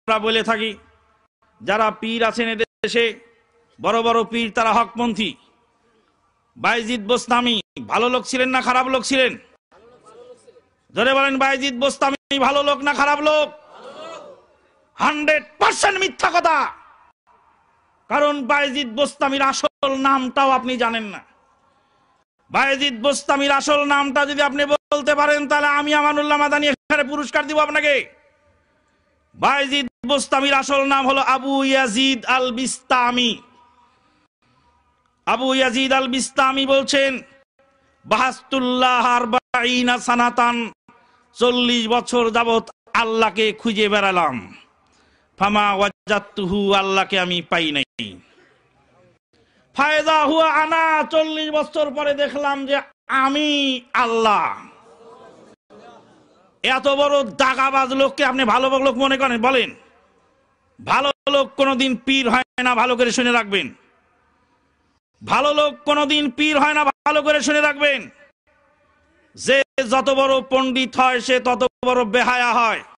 আমরা বলে থাকি যারা পীর আছেন এদেশে বড় বড় পীর তারা হকপন্থী। বায়েজিদ বোস্তামি ভালো লোক ছিলেন না খারাপ লোক ছিলেন? ধরে বলেন, বায়েজিদ বোস্তামি ভালো লোক না খারাপ লোক? 100% মিথ্যা কথা। কারণ বায়েজিদ বোস্তামির আসল নামটাও আপনি জানেন না। বায়েজিদ বোস্তামির আসল নামটা যদি আপনি বলতে পারেন তাহলে আমি আমানুল্লাহ মাদানী এখানে পুরস্কার দিব আপনাকে। বায়েজিদ বোস্তামির আসল নাম হলো আবু ইয়াজিদ আল বিস্তামি। আবু ইয়াজিদ আল বিস্তামি বলছেন, বাহাস্তুল্লাহ আরবাঈনা সানাতান, 40 বছর যাবত আল্লাহকে খুঁজে বেড়ালাম। ফামা ওয়াজাদতুহু, আল্লাহকে আমি পাই নাই। ফায়দা হুয়া আনা, 40 বছর পরে দেখলাম যে আমি আল্লাহ। এত বড় দাগাবাজ লোককে আপনি ভালো লোক মনে করেন? বলেন, ভালো লোক কোনোদিন পীর হয় না, ভালো করে শুনে রাখবেন। ভালো লোক কোনোদিন পীর হয় না, ভালো করে শুনে রাখবেন। যে যত বড় পণ্ডিত হয় সে তত বড় বেহায়া হয়।